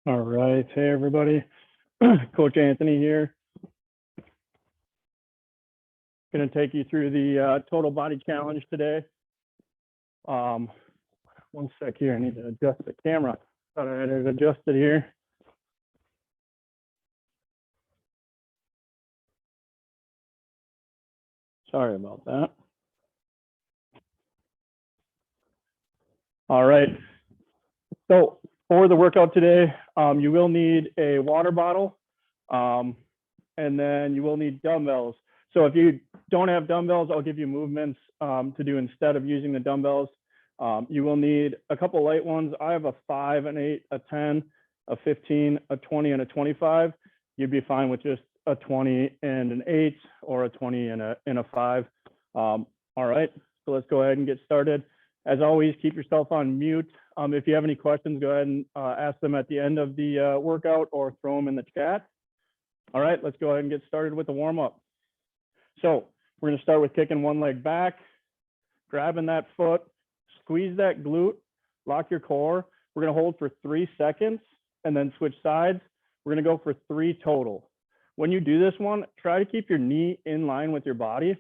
All right. Hey, everybody. Coach Anthony here. Going to take you through the total body challenge today. One sec here. I need to adjust the camera. Thought I had it adjusted here. Sorry about that. All right. So for the workout today, you will need a water bottle, and then you will need dumbbells. So if you don't have dumbbells, I'll give you movements to do instead of using the dumbbells. You will need a couple light ones. I have a 5, an 8, a 10, a 15, a 20, and a 25. You'd be fine with just a 20 and an 8 or a 20 and a 5. All right, so let's go ahead and get started. As always, keep yourself on mute. If you have any questions, go ahead and ask them at the end of the workout or throw them in the chat. All right, let's go ahead and get started with the warm-up. So we're going to start with kicking one leg back, grabbing that foot, squeeze that glute, lock your core. We're going to hold for 3 seconds and then switch sides. We're going to go for 3 total. When you do this one, try to keep your knee in line with your body.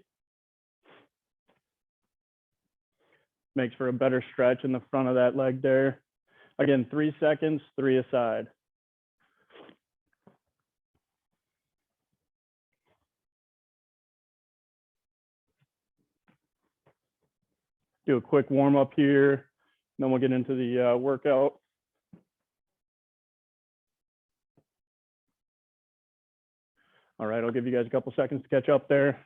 Makes for a better stretch in the front of that leg there. Again, 3 seconds, 3 aside. Do a quick warm up here, then we'll get into the workout. All right, I'll give you guys a couple seconds to catch up there.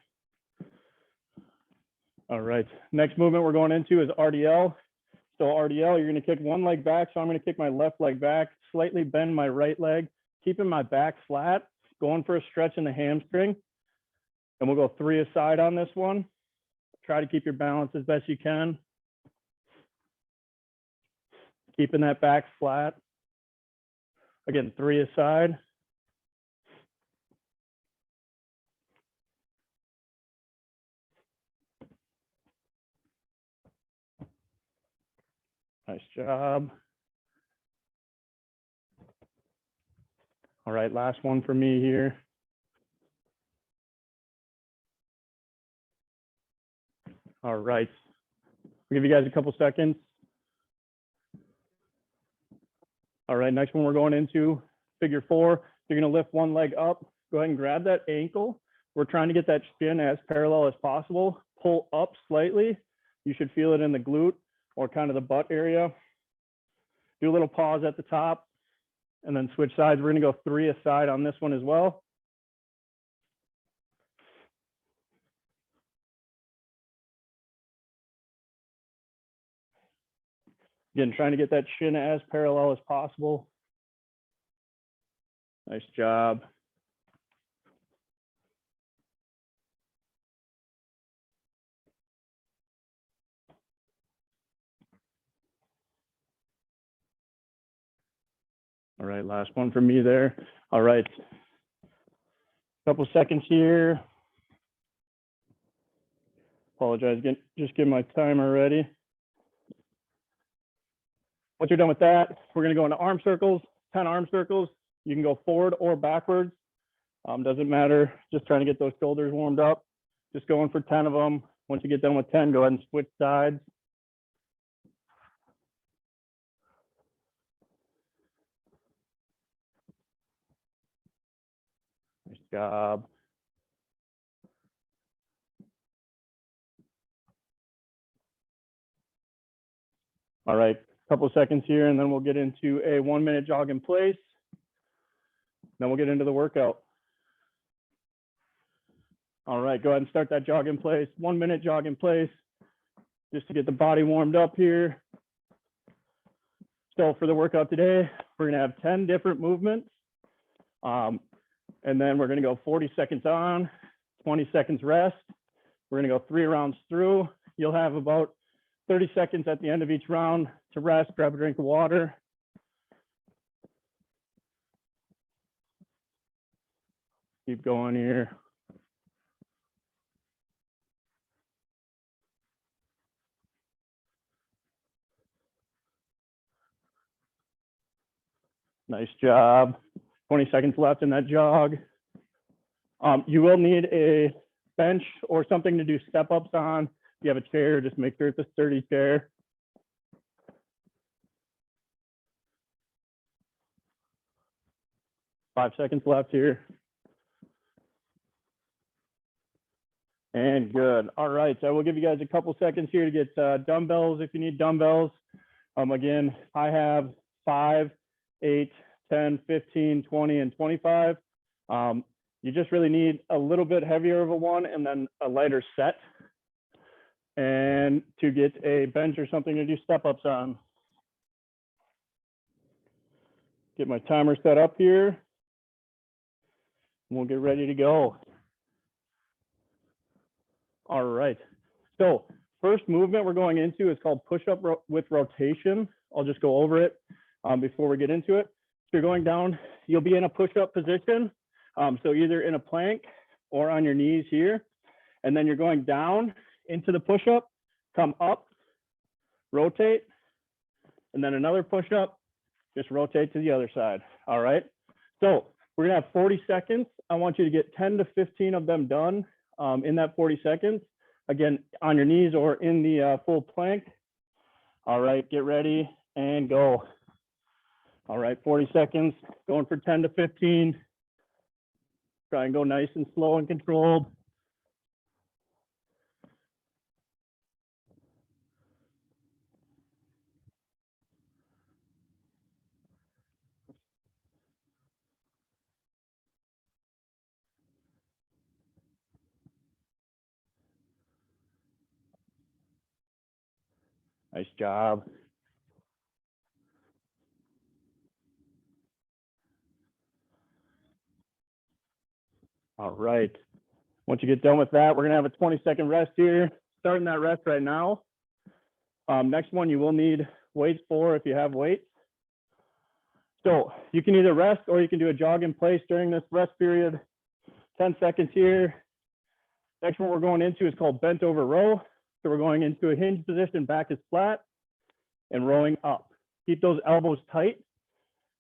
All right, next movement we're going into is RDL. So RDL, you're gonna kick one leg back. So I'm gonna kick my left leg back, slightly bend my right leg, keeping my back flat, going for a stretch in the hamstring. And we'll go 3 aside on this one. Try to keep your balance as best you can. Keeping that back flat. Again, 3 aside. Nice job. All right, last one for me here. All right, I'll give you guys a couple seconds. All right, next one we're going into, figure 4. You're gonna lift one leg up. Go ahead and grab that ankle. We're trying to get that shin as parallel as possible. Pull up slightly. You should feel it in the glute or kind of the butt area. Do a little pause at the top and then switch sides. We're gonna go 3 aside on this one as well. Again, trying to get that shin as parallel as possible. Nice job. All right, last one for me there. All right, couple seconds here. Apologize, just get my timer ready. Once you're done with that, we're gonna go into arm circles, 10 arm circles. You can go forward or backwards. Doesn't matter, just trying to get those shoulders warmed up. Just going for 10 of them. Once you get done with 10, go ahead and switch sides. Nice job. All right, couple of seconds here, and then we'll get into a 1-minute jog in place. Then we'll get into the workout. All right, go ahead and start that jog in place. 1-minute jog in place, just to get the body warmed up here. So for the workout today, we're gonna have 10 different movements. And then we're gonna go 40 seconds on, 20 seconds rest. We're gonna go 3 rounds through. You'll have about 30 seconds at the end of each round to rest, grab a drink of water. Keep going here. Nice job. 20 seconds left in that jog. You will need a bench or something to do step ups on. If you have a chair, just make sure it's a sturdy chair. Five seconds left here. And good. All right, so I will give you guys a couple seconds here to get dumbbells if you need dumbbells. Again, I have 5, 8, 10, 15, 20, and 25. You just really need a little bit heavier of a one and then a lighter set. And to get a bench or something to do step ups on. Get my timer set up here. And we'll get ready to go. All right. So first movement we're going into is called push-up with rotation. I'll just go over it before we get into it. So you're going down, you'll be in a push-up position. So either in a plank or on your knees here. And then you're going down into the push-up, come up, rotate, and then another push-up, just rotate to the other side. All right. So we're gonna have 40 seconds. I want you to get 10 to 15 of them done in that 40 seconds. Again, on your knees or in the full plank. All right, get ready and go. All right, 40 seconds, going for 10 to 15. Try and go nice and slow and controlled. Nice job. All right. Once you get done with that, we're gonna have a 20-second rest here. Starting that rest right now. Next one you will need weights for if you have weights. So you can either rest or you can do a jog in place during this rest period. 10 seconds here. Next one we're going into is called bent over row. So we're going into a hinge position, back is flat, and rowing up. Keep those elbows tight.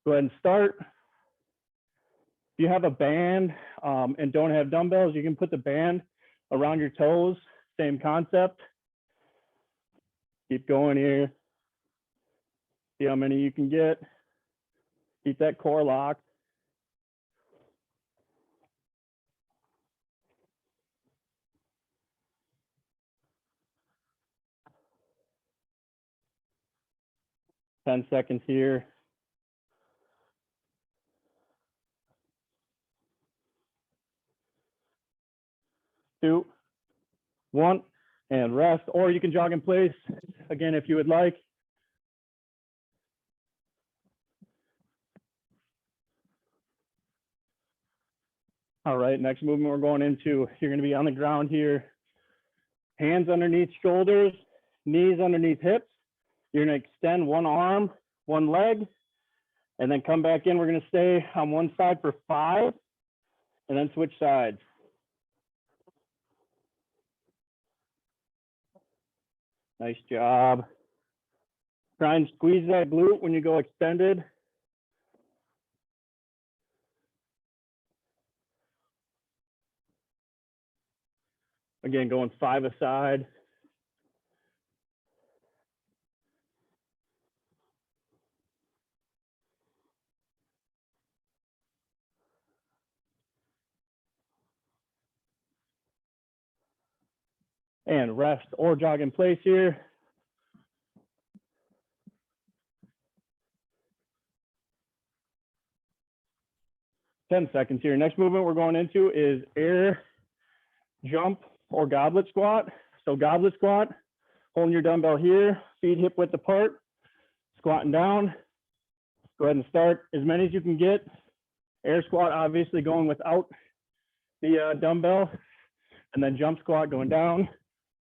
Go ahead and start. If you have a band and don't have dumbbells, you can put the band around your toes, same concept. Keep going here. See how many you can get. Keep that core locked. Ten seconds here. 2, 1, and rest, or you can jog in place again if you would like. All right, next movement we're going into, you're going to be on the ground here. Hands underneath shoulders, knees underneath hips. You're going to extend one arm, one leg, and then come back in. We're going to stay on one side for 5, and then switch sides. Nice job. Try and squeeze that glute when you go extended. Again, going 5 aside. And rest or jog in place here. Ten seconds here. Next movement we're going into is air jump or goblet squat. So goblet squat, holding your dumbbell here, feet hip width apart, squatting down. Go ahead and start as many as you can get. Air squat, obviously going without the dumbbell, and then jump squat going down,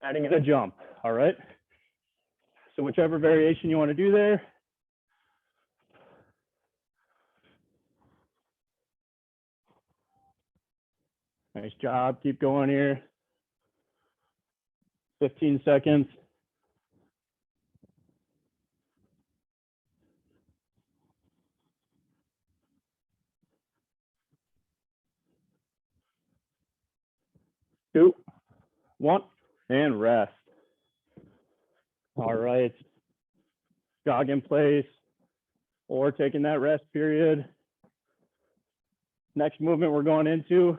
adding in a jump. All right. So whichever variation you want to do there. Nice job. Keep going here. 15 seconds. one, and rest. All right. Jog in place or taking that rest period. Next movement we're going into,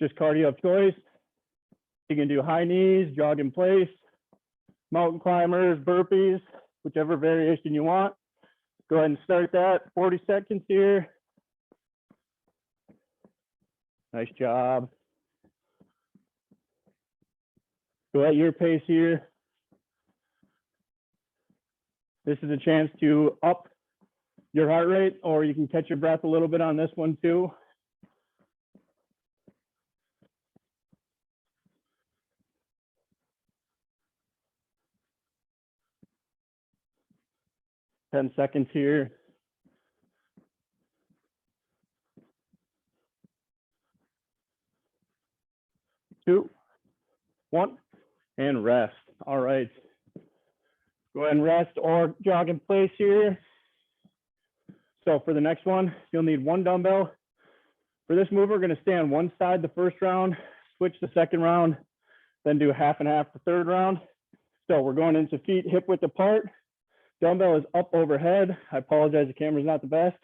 just cardio of choice. You can do high knees, jog in place, mountain climbers, burpees, whichever variation you want. Go ahead and start that, 40 seconds here. Nice job. Go at your pace here. This is a chance to up your heart rate, or you can catch your breath a little bit on this one too. Ten seconds here. 2, 1, and rest. All right. Go ahead and rest or jog in place here. So for the next one, you'll need 1 dumbbell. For this move, we're going to stay on one side the first round, switch the second round, then do half and half the third round. So we're going into feet hip width apart. Dumbbell is up overhead. I apologize, the camera's not the best.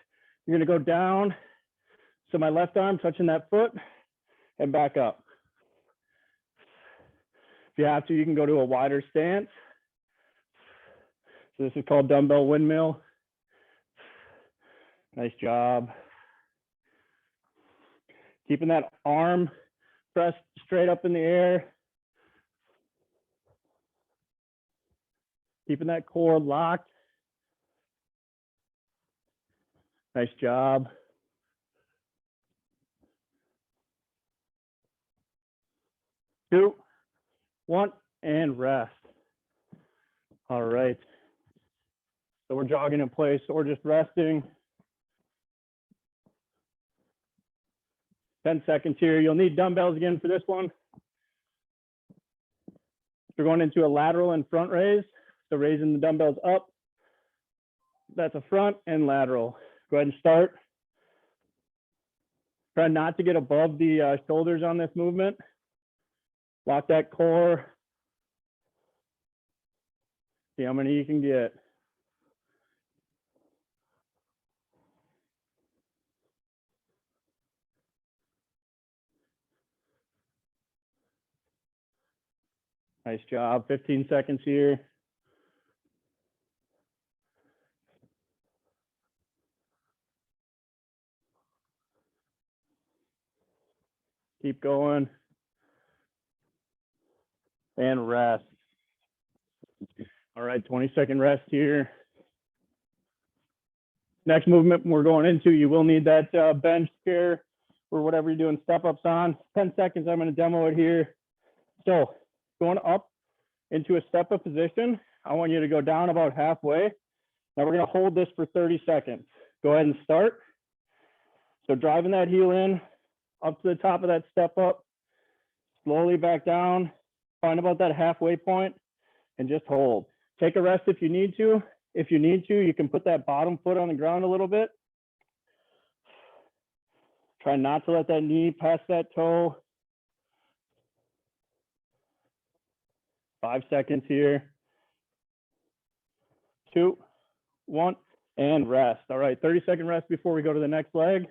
You're going to go down. So my left arm touching that foot and back up. If you have to, you can go to a wider stance. So this is called dumbbell windmill. Nice job. Keeping that arm pressed straight up in the air. Keeping that core locked. Nice job. Two, one, and rest. All right. So we're jogging in place or just resting. 10 seconds here. You'll need dumbbells again for this one. We're going into a lateral and front raise. So raising the dumbbells up. That's a front and lateral. Go ahead and start. Try not to get above the shoulders on this movement. Lock that core. See how many you can get. Nice job. 15 seconds here. Keep going. And rest. All right, 20-second rest here. Next movement we're going into, you will need that bench chair or whatever you're doing step-ups on. 10 seconds, I'm going to demo it here. So going up into a step-up position, I want you to go down about halfway. Now we're going to hold this for 30 seconds. Go ahead and start. So driving that heel in, up to the top of that step up, slowly back down, find about that halfway point, and just hold. Take a rest if you need to. If you need to, you can put that bottom foot on the ground a little bit. Try not to let that knee pass that toe. 5 seconds here. 2, 1, and rest. All right, 30-second rest before we go to the next leg.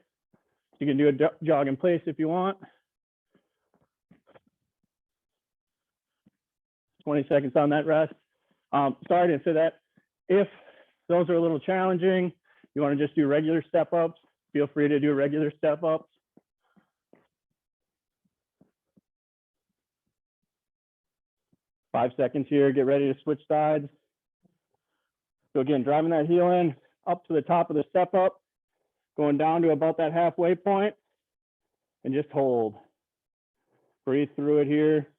You can do a jog in place if you want. 20 seconds on that rest. Sorry to say that. If those are a little challenging, you want to just do regular step-ups, feel free to do regular step-ups. Five seconds here, get ready to switch sides. So again, driving that heel in up to the top of the step-up, going down to about that halfway point, and just hold. Breathe through it here.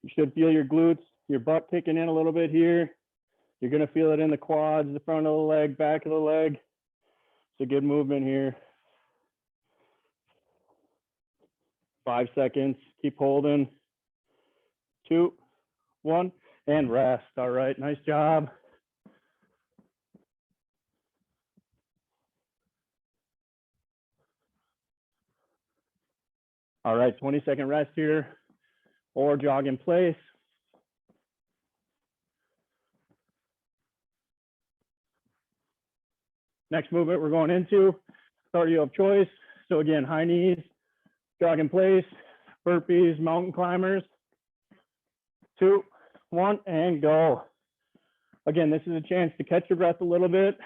You should feel your glutes, your butt kicking in a little bit here. You're going to feel it in the quads, the front of the leg, back of the leg. It's a good movement here. 5 seconds, keep holding. 2, 1, and rest. All right, nice job. All right, 20-second rest here, or jog in place. Next movement we're going into, cardio of choice. So again, high knees, jog in place, burpees, mountain climbers. 2, 1, and go. Again, this is a chance to catch your breath a little bit,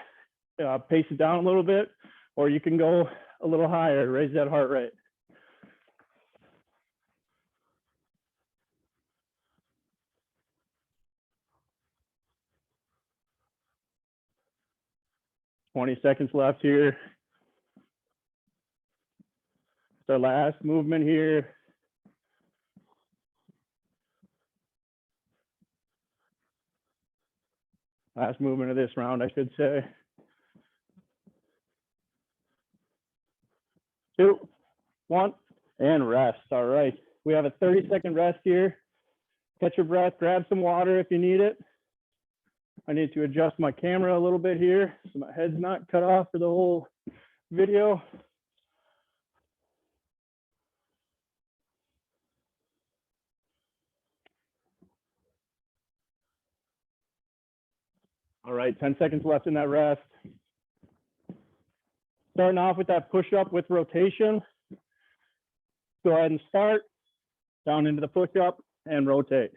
pace it down a little bit, or you can go a little higher, raise that heart rate. Twenty seconds left here. It's our last movement here. Last movement of this round, I should say. 2, 1, and rest. All right, we have a 30-second rest here. Catch your breath, grab some water if you need it. I need to adjust my camera a little bit here so my head's not cut off for the whole video. All right, 10 seconds left in that rest. Starting off with that push-up with rotation. Go ahead and start down into the push-up and rotate.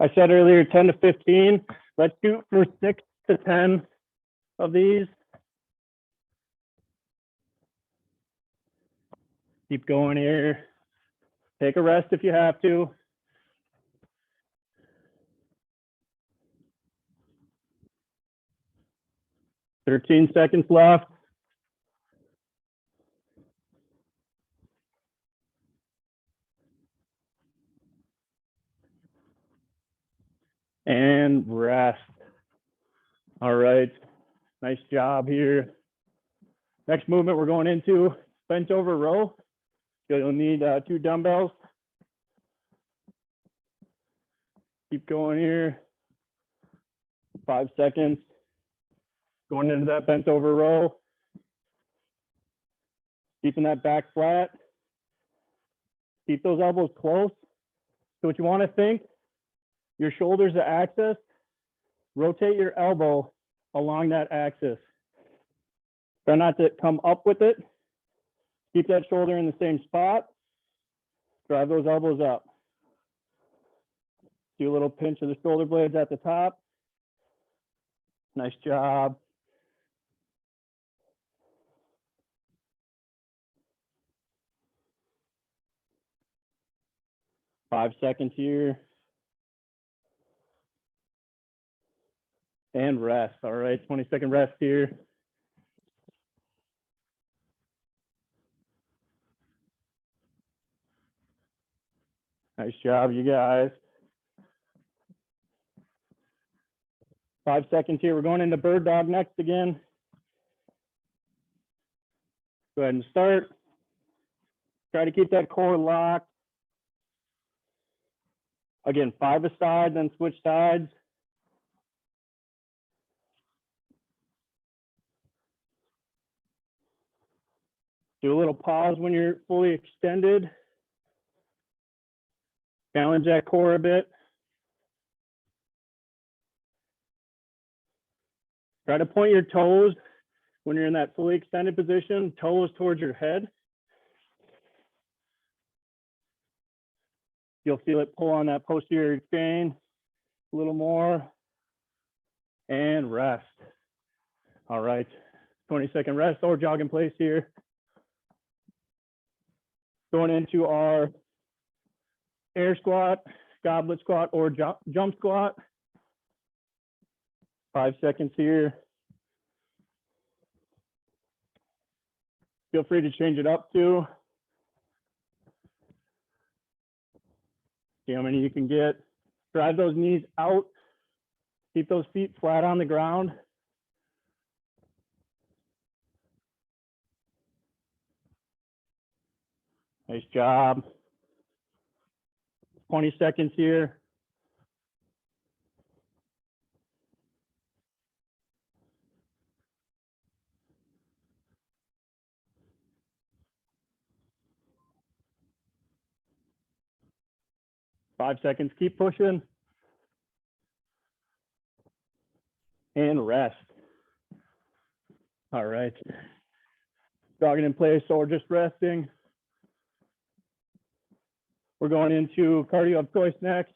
I said earlier 10 to 15. Let's shoot for 6 to 10 of these. Keep going here. Take a rest if you have to. Thirteen seconds left. And rest. All right, nice job here. Next movement we're going into bent over row. You'll need 2 dumbbells. Keep going here. 5 seconds. Going into that bent over row. Keeping that back flat. Keep those elbows close. So what you want to think, your shoulders to axis, rotate your elbow along that axis. Try not to come up with it. Keep that shoulder in the same spot. Drive those elbows up. Do a little pinch of the shoulder blades at the top. Nice job. Five seconds here. And rest. All right, 20-second rest here. Nice job, you guys. 5 seconds here. We're going into bird dog next again. Go ahead and start. Try to keep that core locked. Again, 5 aside, then switch sides. Do a little pause when you're fully extended. Challenge that core a bit. Try to point your toes when you're in that fully extended position, toes towards your head. You'll feel it pull on that posterior chain a little more. And rest. All right, 20-second rest or jog in place here. Going into our air squat, goblet squat, or jump squat. 5 seconds here. Feel free to change it up too. See how many you can get. Drive those knees out. Keep those feet flat on the ground. Nice job. 20 seconds here. 5 seconds, keep pushing. And rest. All right. Jogging in place or just resting. We're going into cardio of choice next.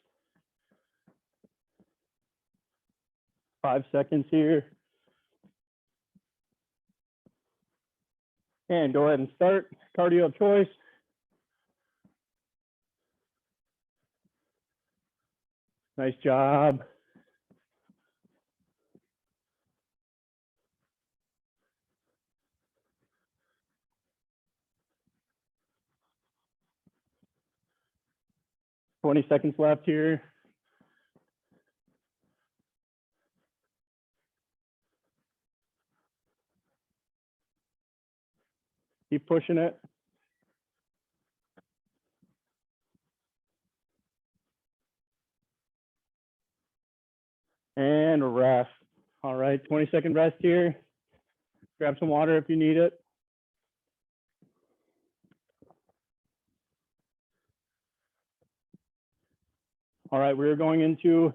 5 seconds here. And go ahead and start cardio of choice. Nice job. Twenty seconds left here. Keep pushing it. And rest. All right, 20-second rest here. Grab some water if you need it. All right, we're going into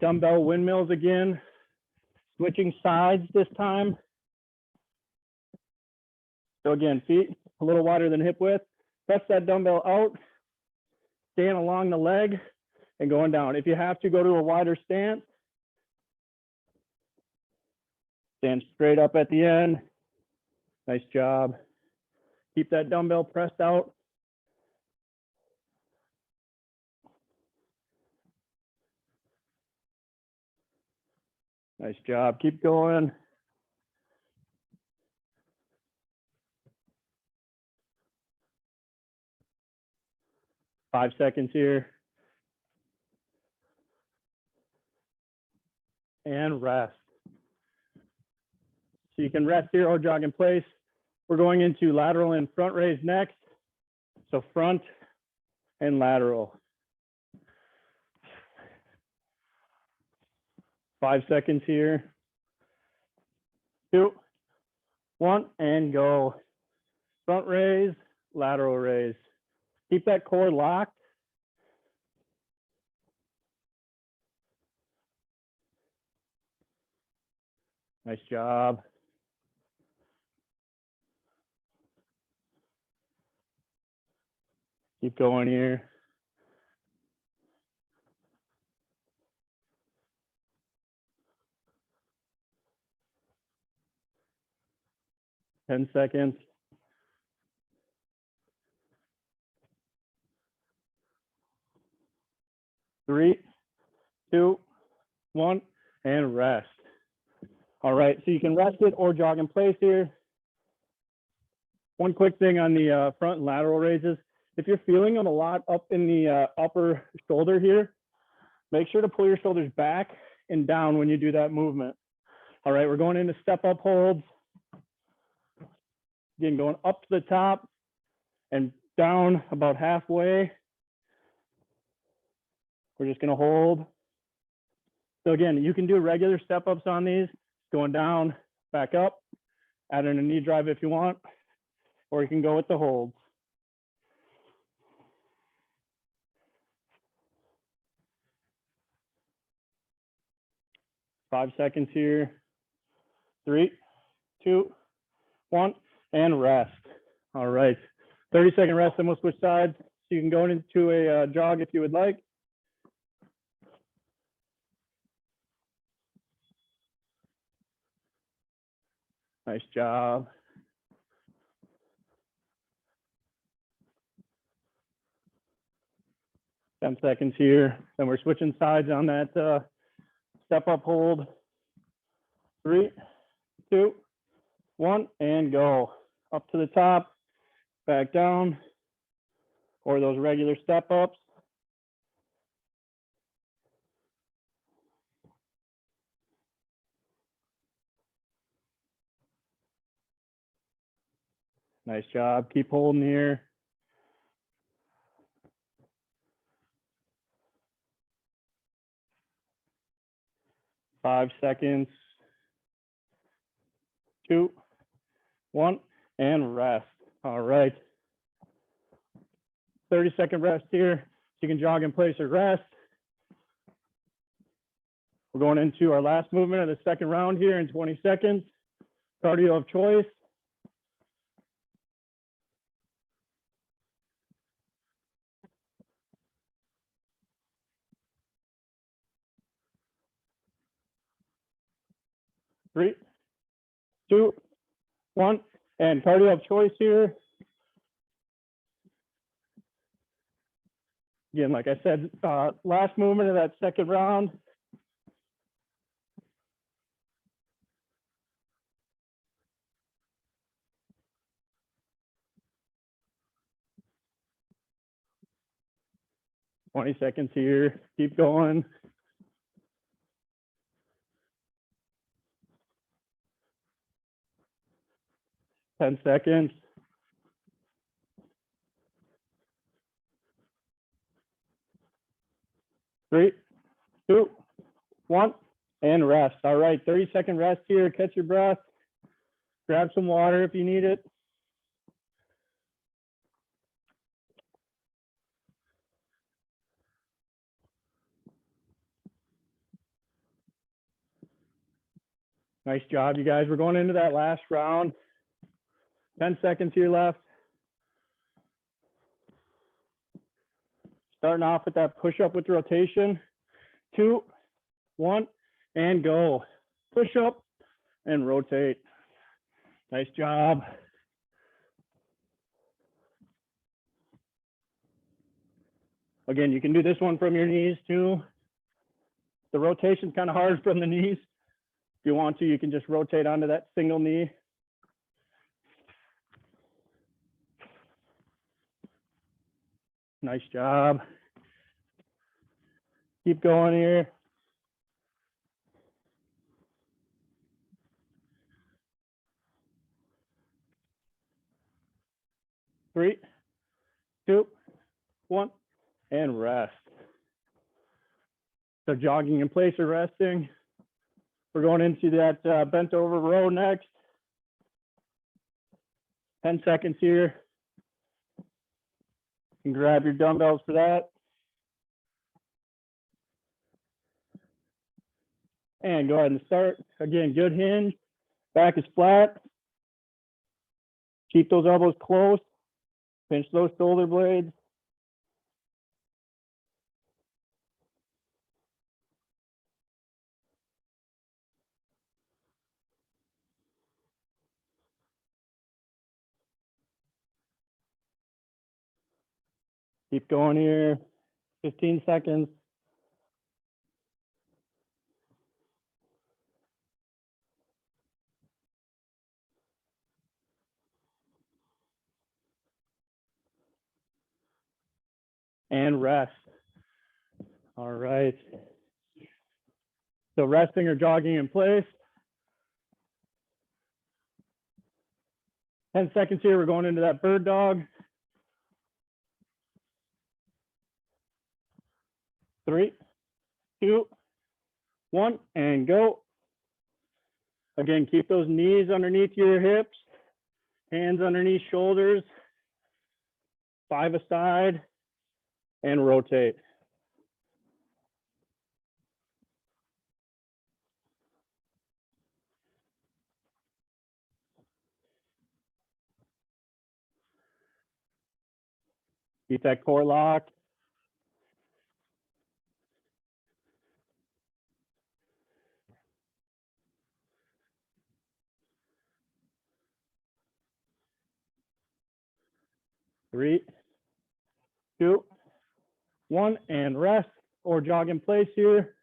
dumbbell windmills again. Switching sides this time. So again, feet a little wider than hip width. Press that dumbbell out, staying along the leg and going down. If you have to go to a wider stance, stand straight up at the end. Nice job. Keep that dumbbell pressed out. Nice job. Keep going. Five seconds here. And rest. So you can rest here or jog in place. We're going into lateral and front raise next. So front and lateral. 5 seconds here. 2, 1, and go. Front raise, lateral raise. Keep that core locked. Nice job. Keep going here. Ten seconds. 3, 2, 1, and rest. All right, so you can rest it or jog in place here. One quick thing on the front and lateral raises. If you're feeling them a lot up in the upper shoulder here, make sure to pull your shoulders back and down when you do that movement. All right, we're going into step up holds. Again, going up to the top and down about halfway. We're just gonna hold. So again, you can do regular step ups on these, going down, back up, add in a knee drive if you want, or you can go with the holds. Five seconds here. 3, 2, 1, and rest. All right, 30-second rest, and we'll switch sides. So you can go into a jog if you would like. Nice job. Ten seconds here. Then we're switching sides on that step up hold. 3, 2, 1, and go. Up to the top, back down, or those regular step ups. Nice job. Keep holding here. Five seconds. 2, 1, and rest. All right. 30-second rest here. you can jog in place or rest. We're going into our last movement of the second round here in 20 seconds. Cardio of choice. Three, two, one, and cardio of choice here. Again, like I said, last movement of that second round. "20 seconds here, keep going. "10 seconds. Three, two, one, and rest. All right, 30-second rest here, catch your breath. Grab some water if you need it. Nice job, you guys. We're going into that last round. 10 seconds here left. Starting off with that push-up with rotation. 2, 1, and go. Push up and rotate. Nice job. Again, you can do this one from your knees too. The rotation's kind of hard from the knees. If you want to, you can just rotate onto that single knee. Nice job. Keep going here. Three, two, one, and rest. So jogging in place or resting. We're going into that bent over row next. 10 seconds here. You can grab your dumbbells for that. And go ahead and start. Again, good hinge. Back is flat. Keep those elbows close. Pinch those shoulder blades. Keep going here. 15 seconds. And rest. All right. So resting or jogging in place. 10 seconds here. We're going into that bird dog. 3, 2, 1, and go. Again, keep those knees underneath your hips, hands underneath shoulders, 5 aside, and rotate. Keep that core locked. Three, two, one, and rest or jog in place here.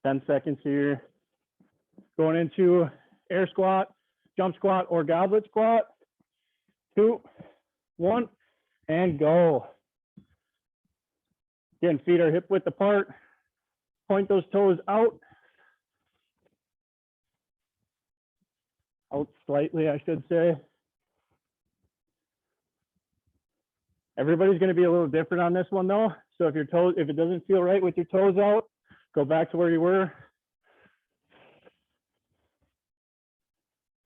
Ten seconds here. Going into air squat, jump squat, or goblet squat. 2, 1, and go. Again, feet are hip width apart. Point those toes out. Out slightly, I should say. Everybody's going to be a little different on this one though. So if it doesn't feel right with your toes out, go back to where you were.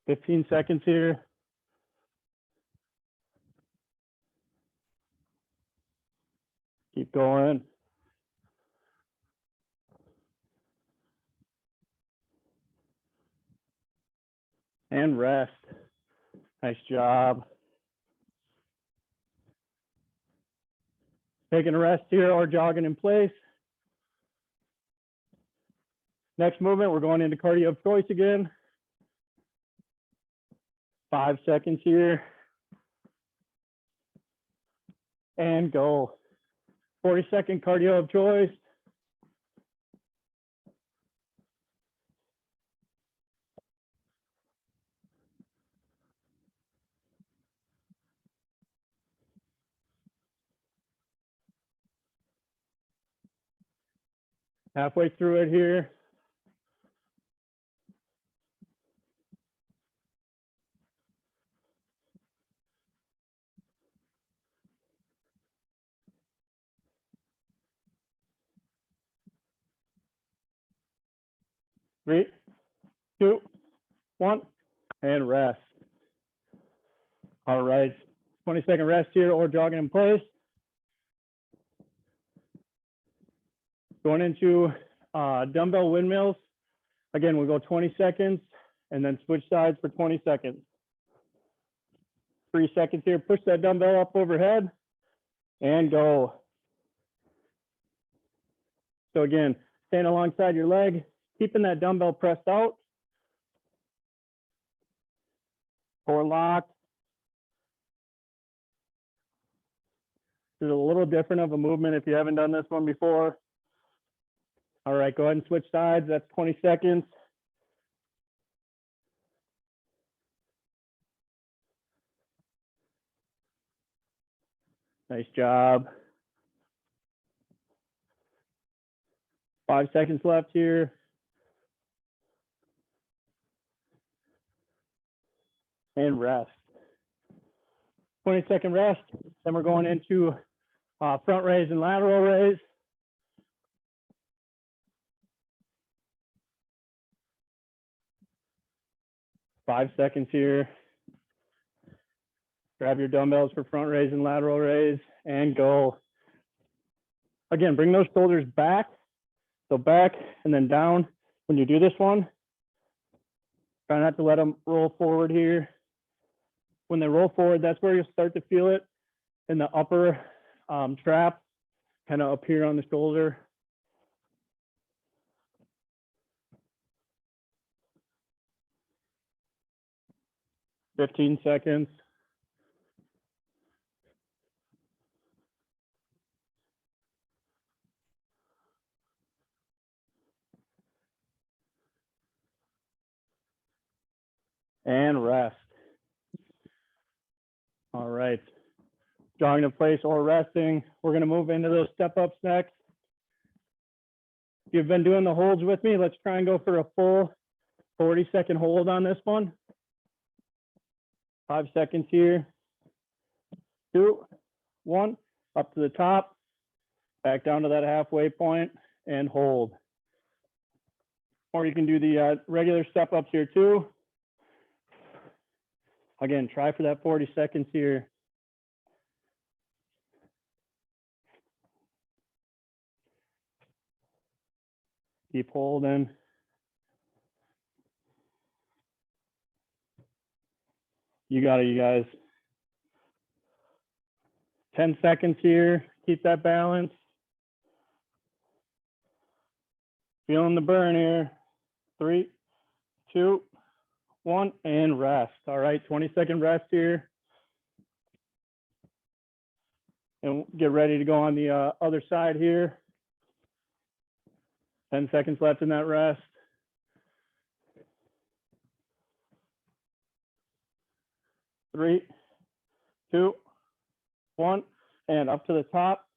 15 seconds here. Keep going. And rest. Nice job. Taking a rest here or jogging in place. Next movement, we're going into cardio of choice again. 5 seconds here. And go. 40-second cardio of choice. Halfway through it here. Three, two, one, and rest. All right, 20-second rest here or jogging in place. Going into dumbbell windmills. Again, we'll go 20 seconds and then switch sides for 20 seconds. 3 seconds here, push that dumbbell up overhead and go. So again, stand alongside your leg, keeping that dumbbell pressed out. Core locked. This is a little different of a movement if you haven't done this one before. All right, go ahead and switch sides. That's 20 seconds. Nice job. 5 seconds left here. And rest. 20-second rest. Then we're going into front raise and lateral raise. Five seconds here. Grab your dumbbells for front raise and lateral raise and go. Again, bring those shoulders back. So back and then down when you do this one. Try not to let them roll forward here. When they roll forward, that's where you'll start to feel it in the upper trap, kind of up here on the shoulder. $15 seconds. And rest. All right. Jogging in place or resting. We're going to move into those step ups next. If you've been doing the holds with me, let's try and go for a full 40-second hold on this one. 5 seconds here. 2, 1, up to the top, back down to that halfway point and hold. Or you can do the regular step ups here too. Again, try for that 40 seconds here. Keep holding. You got it, you guys. 10 seconds here. Keep that balance. Feeling the burn here. 3, 2, 1, and rest. All right, 20-second rest here. And get ready to go on the other side here. 10 seconds left in that rest. Three, 2, 1, and up to the top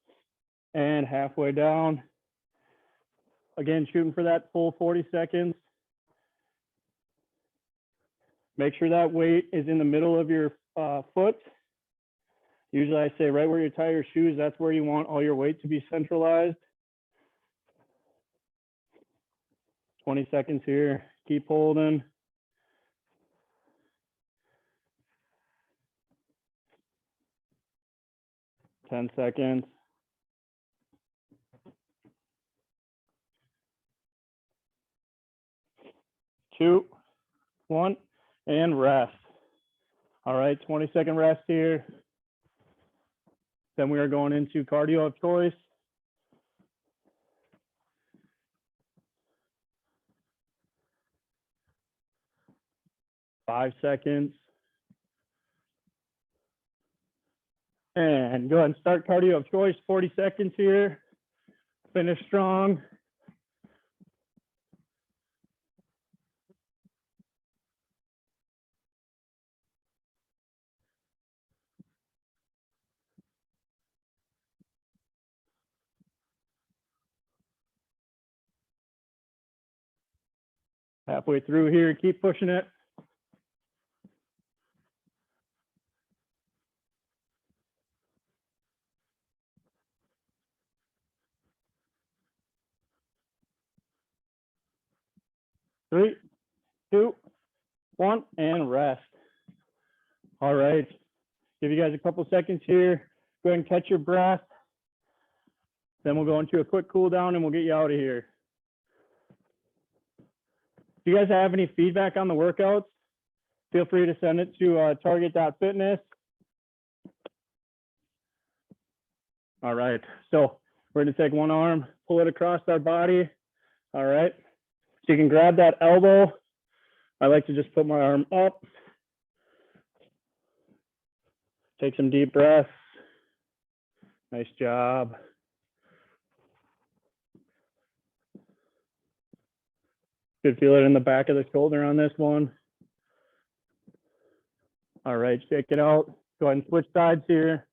and halfway down. Again, shooting for that full 40 seconds. Make sure that weight is in the middle of your foot. Usually I say right where you tie your shoes, that's where you want all your weight to be centralized. 20 seconds here, keep holding. 10 seconds. 2, 1, and rest. All right, 20-second rest here. Then we are going into cardio of choice. Five seconds. And go ahead and start cardio of choice, 40 seconds here. Finish strong. Halfway through here, keep pushing it. Three, 2, 1, and rest. All right, give you guys a couple seconds here. Go ahead and catch your breath. Then we'll go into a quick cool down and we'll get you out of here. If you guys have any feedback on the workouts, feel free to send it to target.fitness. All right, so we're gonna take one arm, pull it across our body. All right, so you can grab that elbow. I like to just put my arm up. Take some deep breaths. Nice job. Good, feel it in the back of the shoulder on this one. All right, shake it out. Go ahead and switch sides here.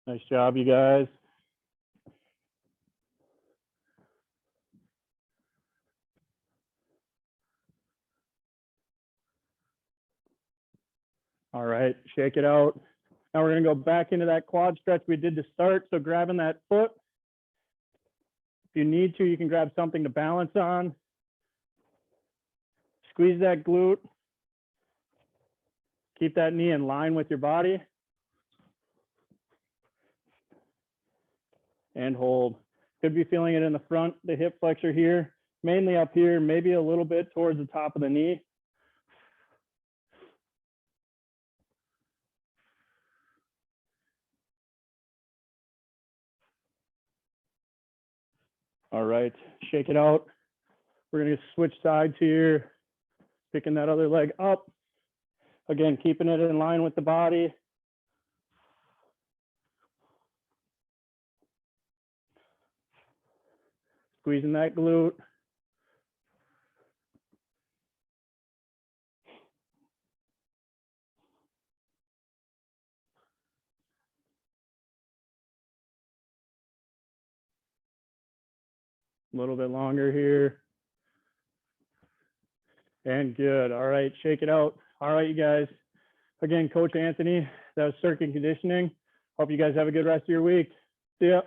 Nice job, you guys. All right, shake it out. Now we're gonna go back into that quad stretch we did to start. So grabbing that foot. If you need to, you can grab something to balance on. Squeeze that glute. Keep that knee in line with your body. And hold. Could be feeling it in the front, the hip flexor here, mainly up here, maybe a little bit towards the top of the knee. All right, shake it out. We're gonna switch sides here, picking that other leg up. Again, keeping it in line with the body. Squeezing that glute. A little bit longer here. And good. All right, shake it out. All right, you guys. Again, Coach Anthony, that was Circuit Conditioning. Hope you guys have a good rest of your week. See ya.